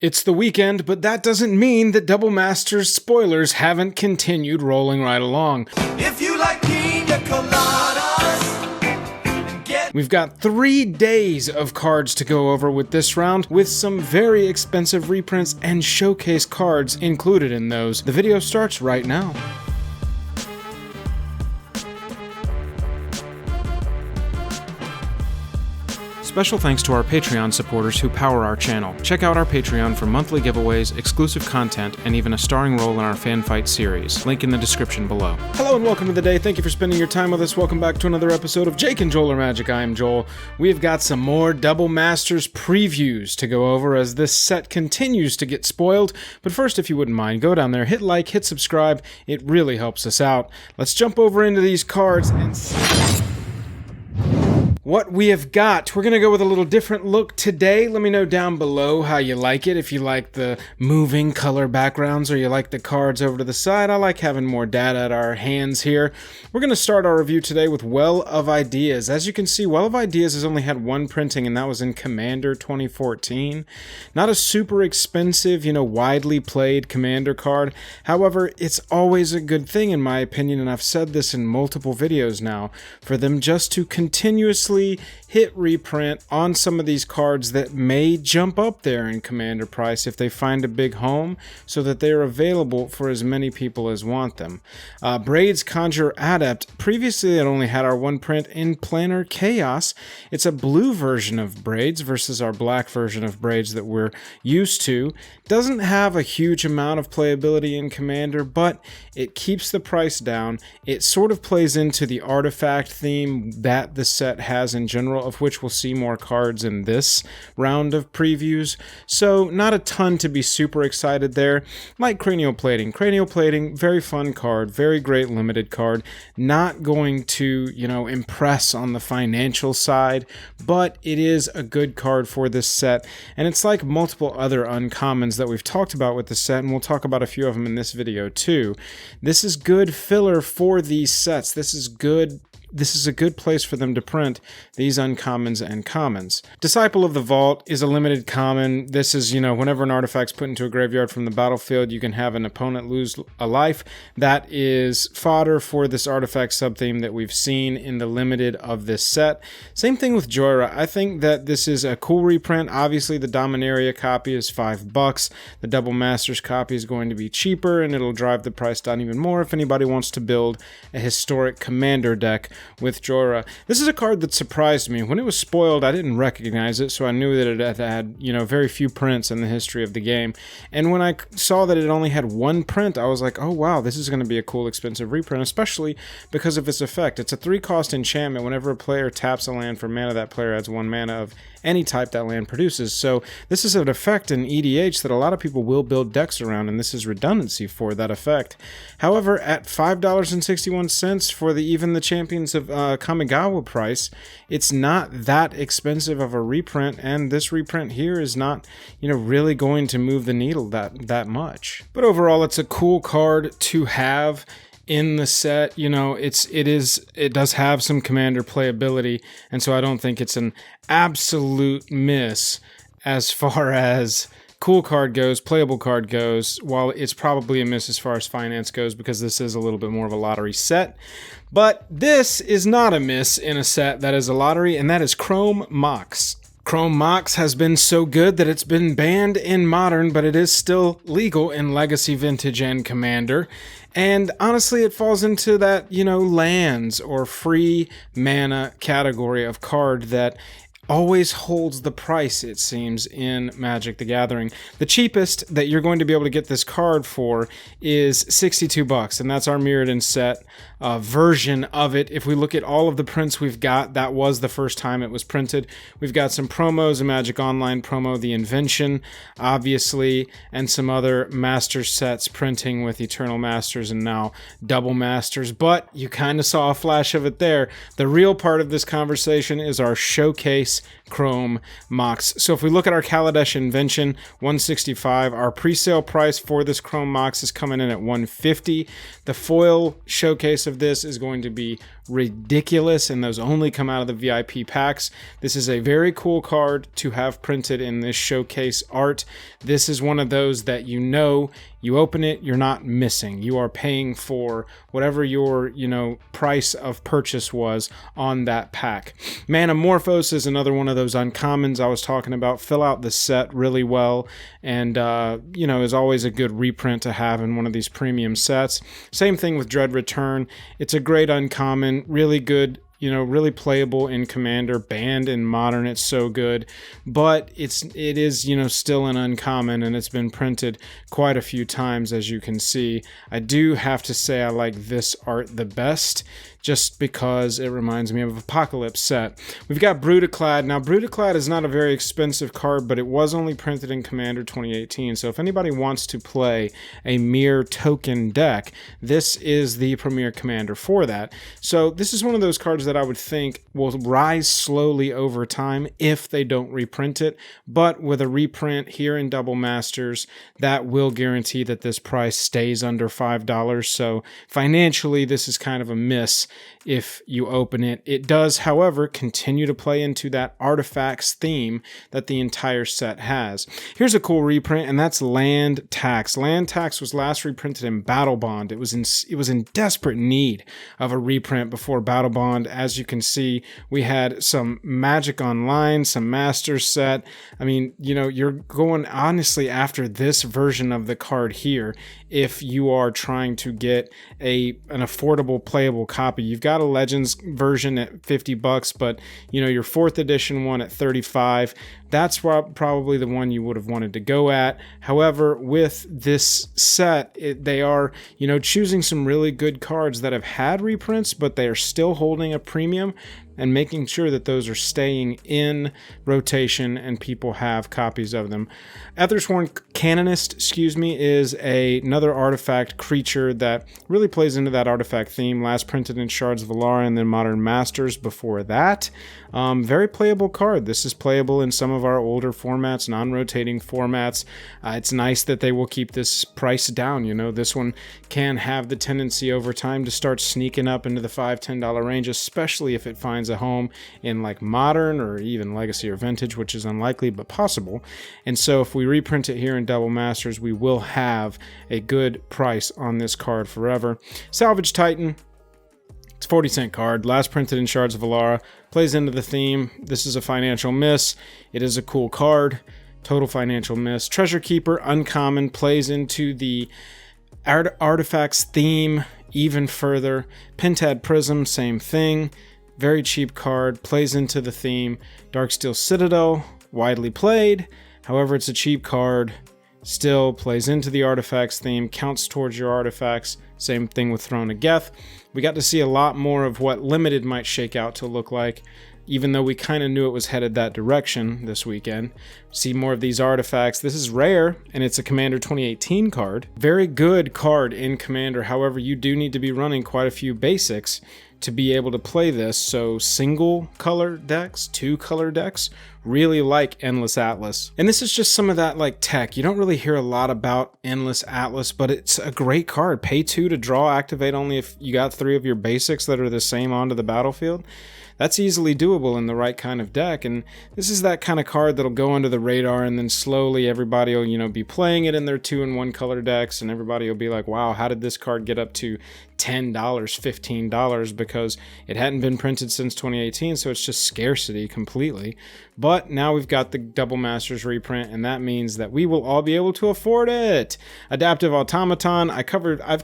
It's the weekend, but that doesn't mean that Double Masters spoilers haven't continued rolling right along. If you like pina coladas, We've got 3 days of cards to go over with this round, with some very expensive reprints and showcase cards included in those. The video starts right now. Special thanks to our Patreon supporters who power our channel. Check out our Patreon for monthly giveaways, exclusive content, and even a starring role in our fan fight series. Link in the description below. Hello and welcome to the day. Thank you for spending your time with us. Welcome back to another episode of Jake and Joel Are Magic. I am Joel. We've got some more Double Masters previews to go over as this set continues to get spoiled. But first, if you wouldn't mind, go down there, hit like, hit subscribe. It really helps us out. Let's jump over into these cards and see what we have got. We're going to go with a little different look today. Let me know down below how you like it. If you like the moving color backgrounds or you like the cards over to the side. I like having more data at our hands here. We're going to start our review today with Well of Ideas. As you can see, Well of Ideas has only had one printing, and that was in Commander 2014. Not a super expensive, widely played Commander card. However, it's always a good thing in my opinion, and I've said this in multiple videos now, for them just to continuously hit reprint on some of these cards that may jump up there in Commander price if they find a big home, so that they're available for as many people as want them. Braids Conjure Adept. Previously it only had our one print in Planar Chaos. It's a blue version of Braids versus our black version of Braids that we're used to. Doesn't have a huge amount of playability in Commander, but it keeps the price down. It sort of plays into the artifact theme that the set has in general, of which we'll see more cards in this round of previews. So not a ton to be super excited there. Like Cranial Plating. Cranial Plating, very fun card, very great limited card. Not going to, impress on the financial side, but it is a good card for this set. And it's like multiple other uncommons that we've talked about with the set, and we'll talk about a few of them in this video too. This is good filler for these sets. This is a good place for them to print these uncommons and commons. Disciple of the Vault is a limited common. This is, whenever an artifact's put into a graveyard from the battlefield, you can have an opponent lose a life. That is fodder for this artifact subtheme that we've seen in the limited of this set. Same thing with Joyra. I think that this is a cool reprint. Obviously, the Dominaria copy is $5. The Double Masters copy is going to be cheaper, and it'll drive the price down even more if anybody wants to build a historic Commander deck with Joyra. This is a card that surprised me. When it was spoiled, I didn't recognize it, so I knew that it had very few prints in the history of the game. And when I saw that it only had one print, I was like, oh wow, this is going to be a cool expensive reprint, especially because of its effect. It's a 3-cost enchantment. Whenever a player taps a land for mana, that player adds 1 mana of any type that land produces. So this is an effect in EDH that a lot of people will build decks around, and this is redundancy for that effect. However, at $5.61 for even the Champions of Kamigawa price, it's not that expensive of a reprint, and this reprint here is not, really going to move the needle that much. But overall, it's a cool card to have in the set. It does have some Commander playability, and so I don't think it's an absolute miss as far as cool card goes, playable card goes, while it's probably a miss as far as finance goes, because this is a little bit more of a lottery set. But this is not a miss in a set that is a lottery, and that is Chrome Mox. Chrome Mox has been so good that it's been banned in Modern, but it is still legal in Legacy, Vintage, and Commander. And honestly, it falls into that, lands or free mana category of card that always holds the price, it seems, in Magic the Gathering. The cheapest that you're going to be able to get this card for is $62, and that's our Mirrodin set version of it. If we look at all of the prints we've got, that was the first time it was printed. We've got some promos, a Magic Online promo, The Invention, obviously, and some other Master sets printing with Eternal Masters and now Double Masters, but you kind of saw a flash of it there. The real part of this conversation is our showcase Chrome Mox. So if we look at our Kaladesh Invention, 165, our pre-sale price for this Chrome Mox is coming in at 150. The foil showcase of this is going to be ridiculous, and those only come out of the VIP packs. This is a very cool card to have printed in this showcase art. This is one of those that you open it, you're not missing. You are paying for whatever your, price of purchase was on that pack. Manamorphos is another one of those uncommons I was talking about. Fill out the set really well, and is always a good reprint to have in one of these premium sets. Same thing with Dread Return. It's a great uncommon, really good, really playable in Commander, banned in Modern. It's so good, but it is still an uncommon, and it's been printed quite a few times, as you can see. I do have to say I like this art the best, just because it reminds me of Apocalypse set. We've got Bruta Clad. Now, Bruta Clad is not a very expensive card, but it was only printed in Commander 2018. So if anybody wants to play a mere token deck, this is the premier Commander for that. So this is one of those cards that I would think will rise slowly over time if they don't reprint it. But with a reprint here in Double Masters, that will guarantee that this price stays under $5. So financially, this is kind of a miss if you open it. It does, however, continue to play into that artifacts theme that the entire set has. Here's a cool reprint, and that's Land Tax. Land Tax was last reprinted in Battle Bond. It was in desperate need of a reprint before Battle Bond. As you can see, we had some Magic Online, some Masters set. I mean, you're going honestly after this version of the card here if you are trying to get an affordable playable copy. You've got a Legends version at $50, but your 4th edition one at $35. That's probably the one you would have wanted to go at. However, with this set, they are choosing some really good cards that have had reprints, but they are still holding a premium, and making sure that those are staying in rotation and people have copies of them. Ethersworn Canonist, is another artifact creature that really plays into that artifact theme. Last printed in Shards of Alara and then Modern Masters before that. Very playable card. This is playable in some of our older formats, non-rotating formats. It's nice that they will keep this price down. This one can have the tendency over time to start sneaking up into the $5-10 range, especially if it finds a home in like Modern or even Legacy or Vintage, which is unlikely but possible. And so if we reprint it here in Double Masters, we will have a good price on this card forever. Salvage Titan. It's a 40-cent card, last printed in Shards of Alara, plays into the theme. This is a financial miss. It is a cool card, total financial miss. Treasure Keeper, uncommon, plays into the artifacts theme even further. Pentad Prism, same thing. Very cheap card, plays into the theme. Darksteel Citadel, widely played. However, it's a cheap card, still plays into the artifacts theme, counts towards your artifacts. Same thing with Throne of Geth. We got to see a lot more of what Limited might shake out to look like, even though we kind of knew it was headed that direction this weekend. See more of these artifacts. This is rare, and it's a Commander 2018 card. Very good card in Commander. However, you do need to be running quite a few basics to be able to play this. So single color decks, 2 color decks, really like Endless Atlas. And this is just some of that like tech. You don't really hear a lot about Endless Atlas, but it's a great card. Pay 2 to draw, activate only if you got 3 of your basics that are the same onto the battlefield. That's easily doable in the right kind of deck, and this is that kind of card that'll go under the radar, and then slowly everybody will, be playing it in their 2 and 1 color decks, and everybody will be like, wow, how did this card get up to $10, $15? Because it hadn't been printed since 2018, so it's just scarcity completely. But now we've got the Double Masters reprint, and that means that we will all be able to afford it. Adaptive Automaton, I've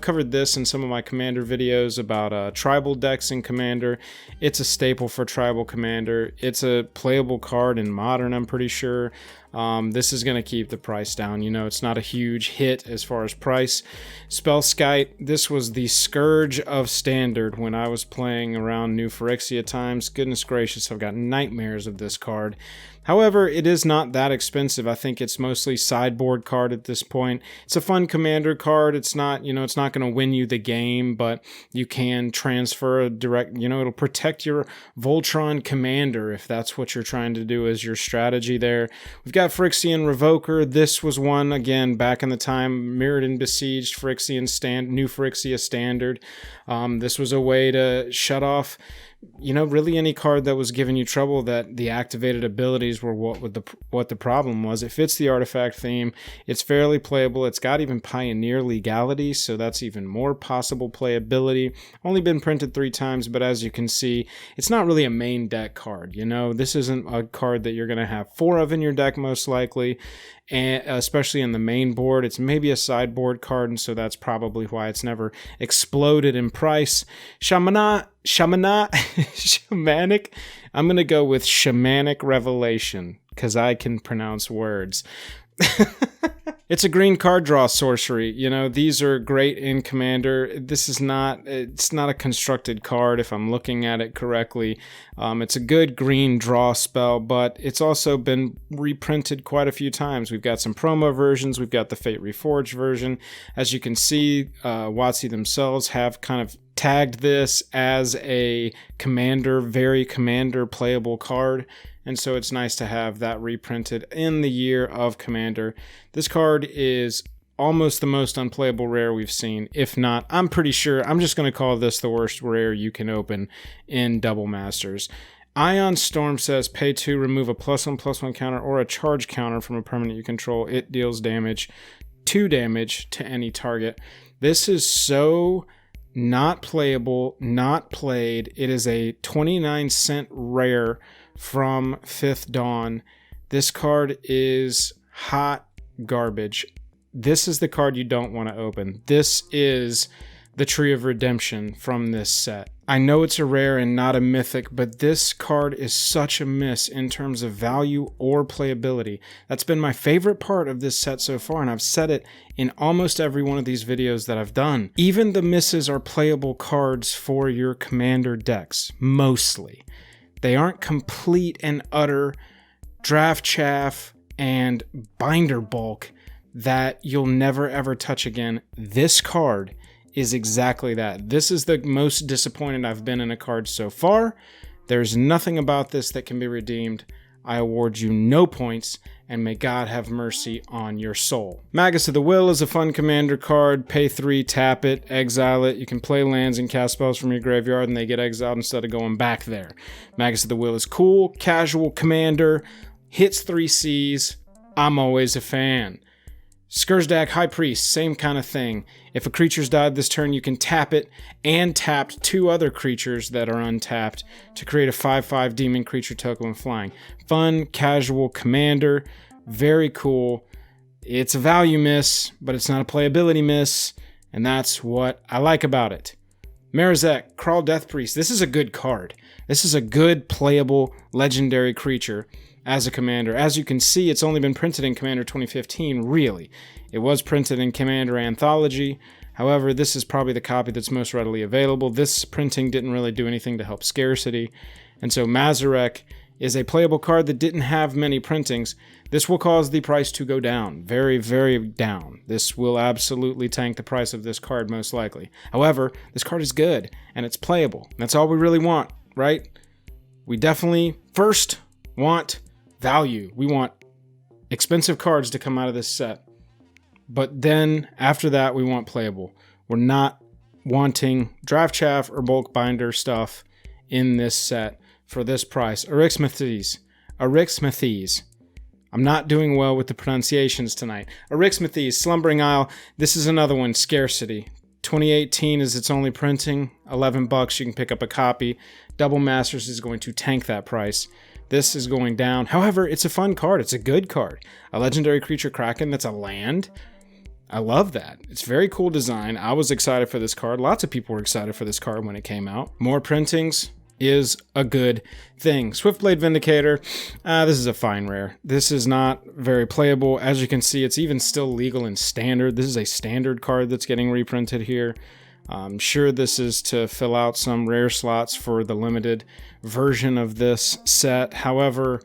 covered this in some of my Commander videos about tribal decks in Commander. It's a staple for tribal Commander. It's a playable card in Modern, I'm pretty sure. This is going to keep the price down. It's not a huge hit as far as price. Spellskite, this was the scourge of Standard when I was playing around New Phyrexia times. Goodness gracious, I've got nightmares of this card. However, it is not that expensive. I think it's mostly sideboard card at this point. It's a fun commander card. It's not, it's not going to win you the game, but you can transfer a direct, it'll protect your Voltron commander if that's what you're trying to do as your strategy there. We've got Frixion Revoker. This was one, again, back in the time, Mirrored and Besieged Frixion New Phyrexia Standard. This was a way to shut off really any card that was giving you trouble, that the activated abilities were what the problem was. It fits the artifact theme. It's fairly playable. It's got even Pioneer legality, so that's even more possible playability. Only been printed 3 times, but as you can see, it's not really a main deck card. This isn't a card that you're going to have 4 of in your deck most likely, and especially in the main board. It's maybe a sideboard card, and so that's probably why it's never exploded in price. Shamanic. I'm going to go with Shamanic Revelation because I can pronounce words. It's a green card draw sorcery. These are great in Commander. It's not a constructed card if I'm looking at it correctly. It's a good green draw spell, but it's also been reprinted quite a few times. We've got some promo versions. We've got the Fate Reforged version. As you can see, WotC themselves have kind of tagged this as a very Commander playable card. And so it's nice to have that reprinted in the year of Commander. This card is almost the most unplayable rare we've seen. If not, I'm pretty sure, I'm just going to call this the worst rare you can open in Double Masters. Ion Storm says, pay 2, remove a +1/+1 counter or a charge counter from a permanent you control. It deals 2 damage to any target. This is so not playable, not played. It is a 29-cent rare from 5th Dawn. This card is hot garbage. This is the card you don't want to open. This is the Tree of Redemption from this set. I know it's a rare and not a mythic, but this card is such a miss in terms of value or playability. That's been my favorite part of this set so far, and I've said it in almost every one of these videos that I've done. Even the misses are playable cards for your Commander decks, mostly. They aren't complete and utter draft chaff and binder bulk that you'll never ever touch again. This card is exactly that. This is the most disappointed I've been in a card so far. There's nothing about this that can be redeemed. I award you no points, and may God have mercy on your soul. Magus of the Will is a fun Commander card. Pay 3, tap it, exile it. You can play lands and cast spells from your graveyard, and they get exiled instead of going back there. Magus of the Will is cool, casual Commander, hits 3 Cs. I'm always a fan. Skurzdak High Priest, same kind of thing. If a creature's died this turn, you can tap it and tap 2 other creatures that are untapped to create a 5/5 demon creature token with flying. Fun, casual Commander, very cool. It's a value miss, but it's not a playability miss, and that's what I like about it. Marazek, Crawl Death Priest. This is a good card. This is a good playable legendary creature as a Commander. As you can see, it's only been printed in Commander 2015, really. It was printed in Commander Anthology. However, this is probably the copy that's most readily available. This printing didn't really do anything to help scarcity. And so Mazarek is a playable card that didn't have many printings. This will cause the price to go down. Very, very down. This will absolutely tank the price of this card, most likely. However, this card is good, and it's playable. That's all we really want, right? We definitely first want value. We want expensive cards to come out of this set. But then, after that, we want playable. We're not wanting draft chaff or bulk binder stuff in this set for this price. Arixmathes. I'm not doing well with the pronunciations tonight. Arixmathes, Slumbering Isle. This is another one, scarcity. 2018 is its only printing. $11, you can pick up a copy. Double Masters is going to tank that price. This is going down. However, it's a fun card. It's a good card. A legendary creature Kraken that's a land. I love that. It's very cool design. I was excited for this card. Lots of people were excited for this card when it came out. More printings is a good thing. Swiftblade Vindicator. This is a fine rare. This is not very playable. As you can see, it's even still legal in Standard. This is a Standard card that's getting reprinted here. I'm sure this is to fill out some rare slots for the limited version of this set. However,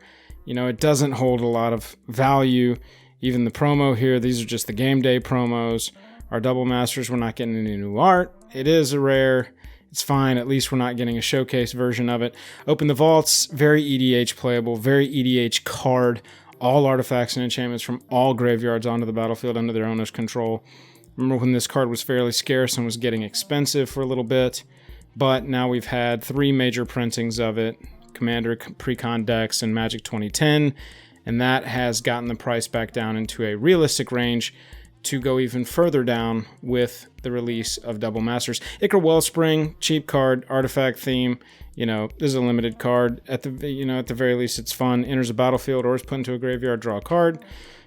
You know, it doesn't hold a lot of value. Even the promo here, these are just the game day promos. Our Double Masters, we're not getting any new art. It is a rare. It's fine. At least we're not getting a showcase version of it. Open the Vaults, very EDH playable, very EDH card. All artifacts and enchantments from all graveyards onto the battlefield under their owner's control. Remember when this card was fairly scarce and was getting expensive for a little bit, but now we've had 3 major printings of it, Commander, Precon decks, and Magic 2010, and that has gotten the price back down into a realistic range to go even further down with the release of Double Masters. Ichor Wellspring, cheap card, artifact theme. You know, this is a limited card. At the very least, it's fun. Enters a battlefield or is put into a graveyard, draw a card.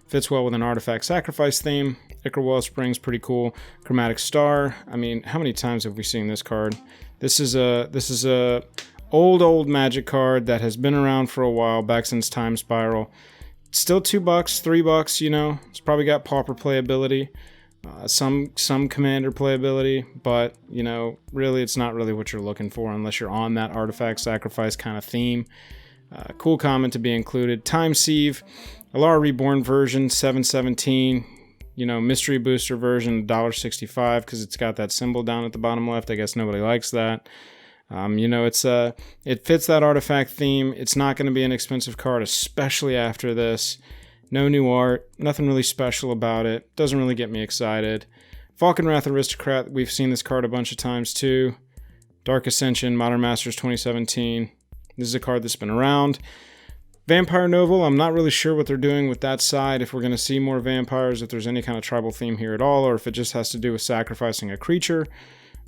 Fits well with an artifact sacrifice theme. Ichor Wellspring's pretty cool. Chromatic Star. I mean, how many times have we seen this card? This is a old Magic card that has been around for a while, back since Time Spiral. Still $2, $3, you know. It's probably got pauper playability, some commander playability, but, you know, really it's not really what you're looking for unless you're on that artifact sacrifice kind of theme. Cool comment to be included. Time Sieve, Alara Reborn version, $7.17. You know, Mystery Booster version, $1.65 because it's got that symbol down at the bottom left. I guess nobody likes that. You know, it fits that artifact theme. It's not going to be an expensive card, especially after this. No new art, nothing really special about it. Doesn't really get me excited. Falconrath Aristocrat, we've seen this card a bunch of times too. Dark Ascension, Modern Masters 2017. This is a card that's been around. Vampire Novel, I'm not really sure what they're doing with that side, if we're going to see more vampires, if there's any kind of tribal theme here at all, or if it just has to do with sacrificing a creature.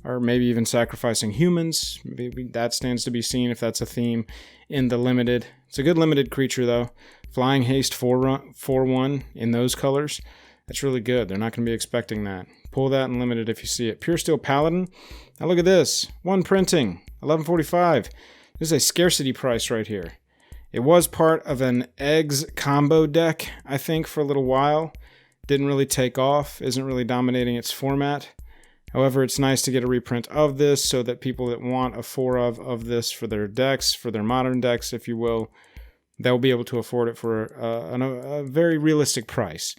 Or maybe even sacrificing humans. Maybe that stands to be seen if that's a theme in the limited. It's a good limited creature, though. Flying Haste 4/1 in those colors. That's really good. They're not going to be expecting that. Pull that in limited if you see it. Pure Steel Paladin. Now look at this. 1 printing. $11.45. This is a scarcity price right here. It was part of an Eggs combo deck, I think, for a little while. Didn't really take off. Isn't really dominating its format. However, it's nice to get a reprint of this so that people that want a 4 of this for their decks, for their modern decks, if you will, they'll be able to afford it for a very realistic price.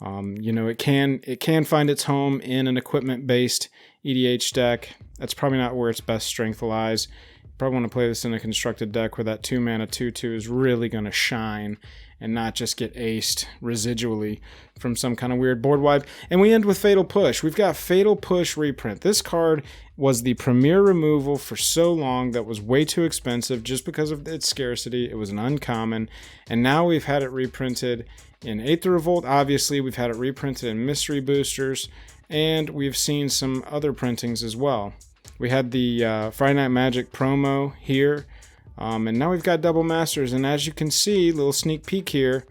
You know, it can find its home in an equipment-based EDH deck. That's probably not where its best strength lies. You probably want to play this in a constructed deck where that 2-mana 2/2 is really going to shine and not just get aced residually from some kind of weird board wipe. And we end with Fatal Push. We've got Fatal Push reprint. This card was the premier removal for so long that was way too expensive just because of its scarcity. It was an uncommon. And now we've had it reprinted in Aether Revolt. Obviously, we've had it reprinted in Mystery Boosters. And we've seen some other printings as well. We had the Friday Night Magic promo here. And now we've got Double Masters, and as you can see, little sneak peek here,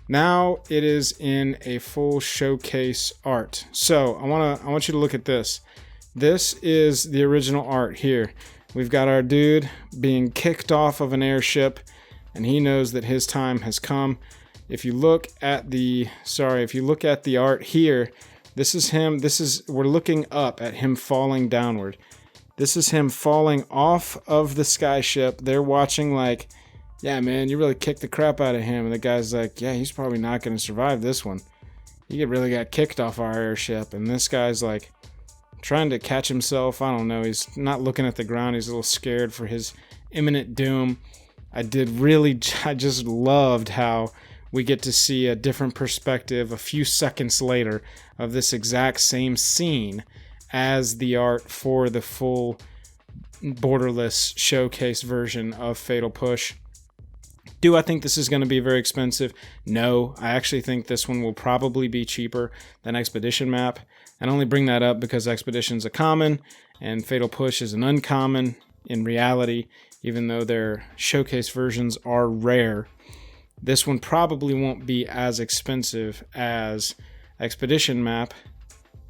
now it is in a full showcase art. So I want you to look at this. This is the original art here. We've got our dude being kicked off of an airship, and he knows that his time has come. If you look at the art here, this is him. We're looking up at him falling downward. This is him falling off of the skyship. They're watching like, yeah, man, you really kicked the crap out of him. And the guy's like, yeah, he's probably not going to survive this one. He really got kicked off our airship. And this guy's like trying to catch himself. I don't know. He's not looking at the ground. He's a little scared for his imminent doom. I just loved how we get to see a different perspective a few seconds later of this exact same scene as the art for the full borderless showcase version of Fatal Push. Do I think this is going to be very expensive? No, I actually think this one will probably be cheaper than Expedition Map. I only bring that up because Expedition's a common and Fatal Push is an uncommon in reality, even though their showcase versions are rare. This one probably won't be as expensive as Expedition Map,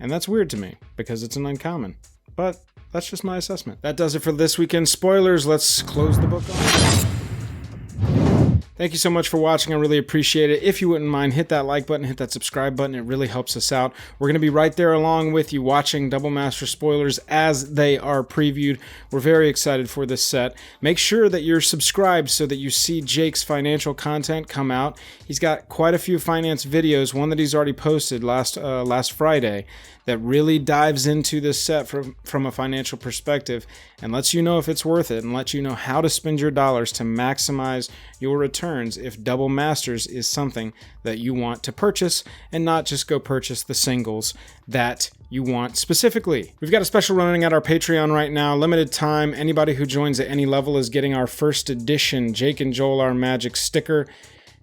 and that's weird to me because it's an uncommon. But that's just my assessment. That does it for this weekend spoilers. Let's close the book on. Thank you so much for watching. I really appreciate it. If you wouldn't mind, hit that like button, hit that subscribe button. It really helps us out. We're going to be right there along with you watching Double Master spoilers as they are previewed. We're very excited for this set. Make sure that you're subscribed so that you see Jake's financial content come out. He's got quite a few finance videos, one that he's already posted last Friday, that really dives into this set from a financial perspective and lets you know if it's worth it and lets you know how to spend your dollars to maximize your returns if Double Masters is something that you want to purchase and not just go purchase the singles that you want specifically. We've got a special running at our Patreon right now, limited time. Anybody who joins at any level is getting our first edition Jake and Joel Our Magic sticker.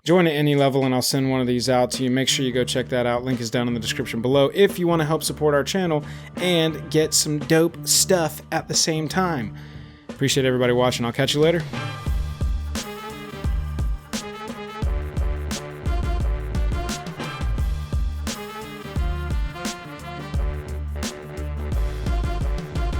Join at any level and I'll send one of these out to you. Make sure you go check that out. Link is down in the description below if you want to help support our channel and get some dope stuff at the same time. Appreciate everybody watching. I'll catch you later.